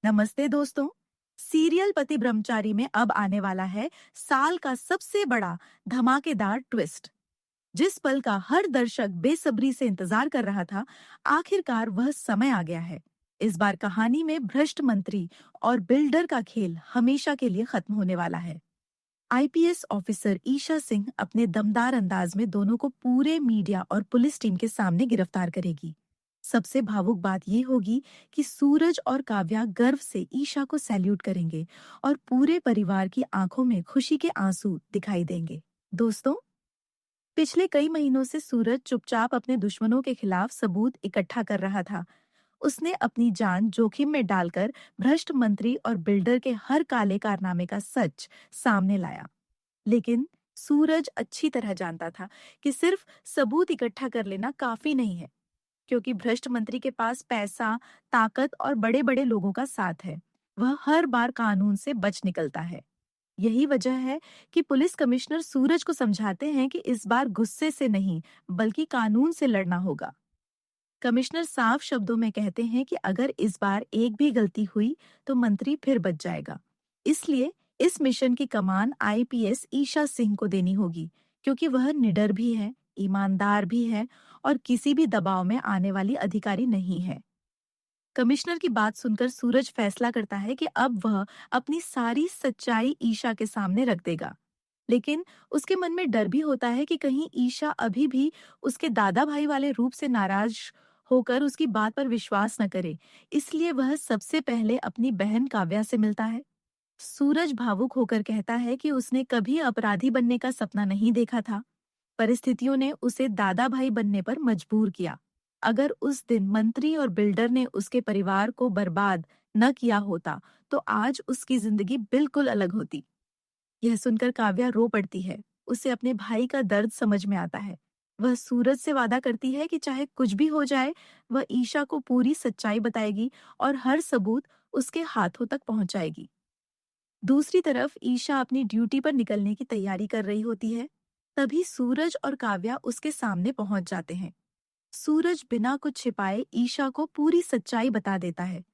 नमस्ते दोस्तों। सीरियल पति ब्रह्मचारी में अब आने वाला है साल का सबसे बड़ा धमाकेदार ट्विस्ट। जिस पल का हर दर्शक बेसब्री से इंतजार कर रहा था, आखिरकार वह समय आ गया है। इस बार कहानी में भ्रष्ट मंत्री और बिल्डर का खेल हमेशा के लिए खत्म होने वाला है। आईपीएस ऑफिसर ईशा सिंह अपने दमदार अंदाज में दोनों को पूरे मीडिया और पुलिस टीम के सामने गिरफ्तार करेगी। सबसे भावुक बात यह होगी कि सूरज और काव्या गर्व से ईशा को सैल्यूट करेंगे और पूरे परिवार की आंखों में खुशी के आंसू दिखाई देंगे। दोस्तों, पिछले कई महीनों से सूरज चुपचाप अपने दुश्मनों के खिलाफ सबूत इकट्ठा कर रहा था। उसने अपनी जान जोखिम में डालकर भ्रष्ट मंत्री और बिल्डर के हर काले कारनामे का सच सामने लाया। लेकिन सूरज अच्छी तरह जानता था कि सिर्फ सबूत इकट्ठा कर लेना काफी नहीं है, क्योंकि भ्रष्ट मंत्री के पास पैसा, ताकत और बड़े-बड़े लोगों का साथ है। वह हर बार कानून से बच निकलता है। यही वजह है कि पुलिस कमिश्नर सूरज को समझाते हैं कि इस बार गुस्से से नहीं, बल्कि कानून से लड़ना होगा। कमिश्नर साफ शब्दों में कहते हैं कि अगर इस बार एक भी गलती हुई तो मंत्री फिर बच जाएगा। इसलिए इस मिशन की कमान आईपीएस ईशा सिंह को देनी होगी, क्योंकि वह निडर भी है, ईमानदार भी है और किसी भी दबाव में आने वाली अधिकारी नहीं है। कमिश्नर की बात सुनकर सूरज फैसला करता है कि अब वह अपनी सारी सच्चाई ईशा के सामने रख देगा। लेकिन उसके मन में डर भी होता है कि कहीं ईशा अभी भी उसके दादा भाई वाले रूप से नाराज होकर उसकी बात पर विश्वास न करे। इसलिए वह सबसे पहले अपनी बहन काव्या से मिलता है। सूरज भावुक होकर कहता है कि उसने कभी अपराधी बनने का सपना नहीं देखा था। परिस्थितियों ने उसे दादा भाई बनने पर मजबूर किया। अगर उस दिन मंत्री और बिल्डर ने उसके परिवार को बर्बाद न किया होता, तो आज उसकी जिंदगी बिल्कुल अलग होती। यह सुनकर काव्या रो पड़ती है। उसे अपने भाई का दर्द समझ में आता है। वह सूरज से वादा करती है कि चाहे कुछ भी हो जाए, वह ईशा को पूरी सच्चाई बताएगी और हर सबूत उसके हाथों तक पहुंचाएगी। दूसरी तरफ ईशा अपनी ड्यूटी पर निकलने की तैयारी कर रही होती है। तभी सूरज और काव्या उसके सामने पहुंच जाते हैं। सूरज बिना कुछ छिपाए ईशा को पूरी सच्चाई बता देता है।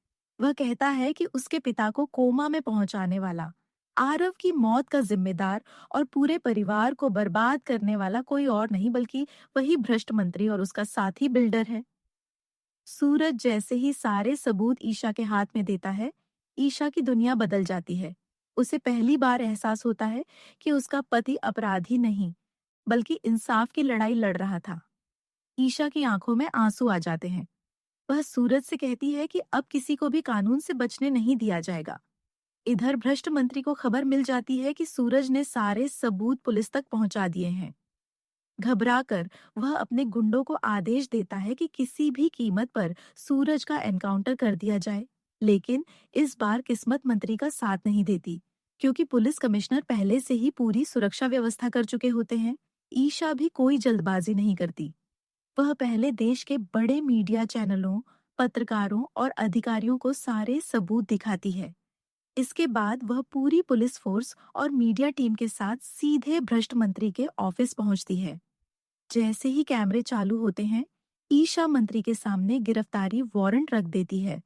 वह कहता है कि उसके पिता को कोमा में पहुंचाने वाला, आरव की मौत का जिम्मेदार और पूरे परिवार को बर्बाद करने वाला कोई और नहीं, बल्कि वही भ्रष्ट मंत्री और उसका साथी बिल्डर है। सूरज जैसे ही सारे सबूत ईशा के हाथ में देता है, ईशा की दुनिया बदल जाती है। उसे पहली बार एहसास होता है कि उसका पति अपराधी नहीं, बल्कि इंसाफ की लड़ाई लड़ रहा था। ईशा की आंखों में आंसू आ जाते हैं। वह सूरज से कहती है कि अब किसी को भी कानून से बचने नहीं दिया जाएगा। इधर भ्रष्ट मंत्री को खबर मिल जाती है कि सूरज ने सारे सबूत पुलिस तक पहुंचा दिए हैं। घबराकर वह अपने गुंडों को आदेश देता है कि किसी भी कीमत पर सूरज का एनकाउंटर कर दिया जाए। लेकिन इस बार किस्मत मंत्री का साथ नहीं देती, क्योंकि पुलिस कमिश्नर पहले से ही पूरी सुरक्षा व्यवस्था कर चुके होते हैं। ईशा भी कोई जल्दबाजी नहीं करती। वह पहले देश के बड़े मीडिया चैनलों, पत्रकारों और अधिकारियों को सारे सबूत दिखाती है। इसके बाद वह पूरी पुलिस फोर्स और मीडिया टीम के साथ सीधे भ्रष्ट मंत्री के ऑफिस पहुंचती है। जैसे ही कैमरे चालू होते हैं, ईशा मंत्री के सामने गिरफ्तारी वारंट रख देती है।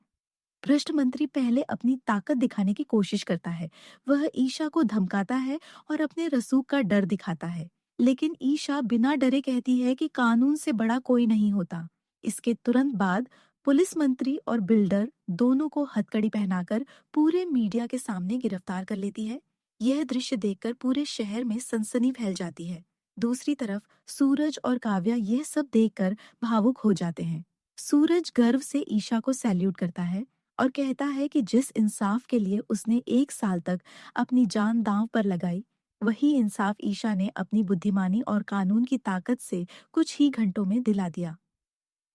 भ्रष्ट मंत्री पहले अपनी ताकत दिखाने की कोशिश करता है। वह ईशा को धमकाता है और अपने रसूख का डर दिखाता है। लेकिन ईशा बिना डरे कहती है कि कानून से बड़ा कोई नहीं होता। इसके तुरंत बाद पुलिस मंत्री और बिल्डर दोनों को हथकड़ी पहनाकर पूरे मीडिया के सामने गिरफ्तार कर लेती है। यह दृश्य देखकर पूरे शहर में सनसनी फैल जाती है। दूसरी तरफ सूरज और काव्या यह सब देखकर भावुक हो जाते हैं। सूरज गर्व से ईशा को सैल्यूट करता है और कहता है कि जिस इंसाफ के लिए उसने 1 साल तक अपनी जान दांव पर लगाई, वही इंसाफ ईशा ने अपनी बुद्धिमानी और कानून की ताकत से कुछ ही घंटों में दिला दिया।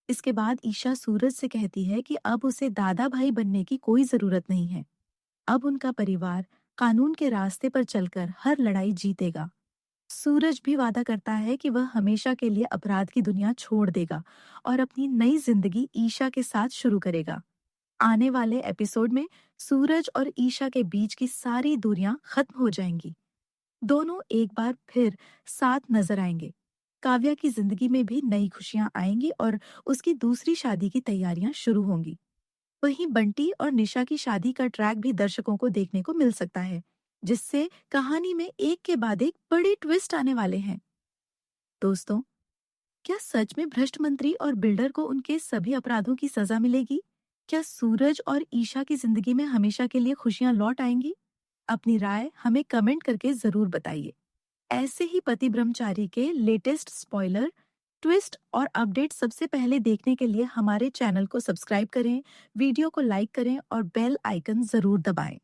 इसके बाद ईशा सूरज से कहती है कि अब उसे दादा भाई बनने की कोई जरूरत नहीं है। अब उनका परिवार कानून के रास्ते पर चलकर हर लड़ाई जीतेगा। सूरज भी वादा करता है कि वह हमेशा के लिए अपराध की दुनिया छोड़ देगा और अपनी नई जिंदगी ईशा के साथ शुरू करेगा। आने वाले एपिसोड में सूरज और ईशा के बीच की सारी दूरियां खत्म हो जाएंगी। दोनों एक बार फिर साथ नजर आएंगे। काव्या की जिंदगी में भी नई खुशियां आएंगी और उसकी दूसरी शादी की तैयारियां शुरू होंगी। वहीं बंटी और निशा की शादी का ट्रैक भी दर्शकों को देखने को मिल सकता है, जिससे कहानी में एक के बाद एक बड़े ट्विस्ट आने वाले हैं। दोस्तों, क्या सच में भ्रष्ट मंत्री और बिल्डर को उनके सभी अपराधों की सजा मिलेगी? क्या सूरज और ईशा की जिंदगी में हमेशा के लिए खुशियां लौट आएंगी? अपनी राय हमें कमेंट करके जरूर बताइए। ऐसे ही पति ब्रह्मचारी के लेटेस्ट स्पॉइलर, ट्विस्ट और अपडेट सबसे पहले देखने के लिए हमारे चैनल को सब्सक्राइब करें, वीडियो को लाइक करें और बेल आइकन जरूर दबाएं।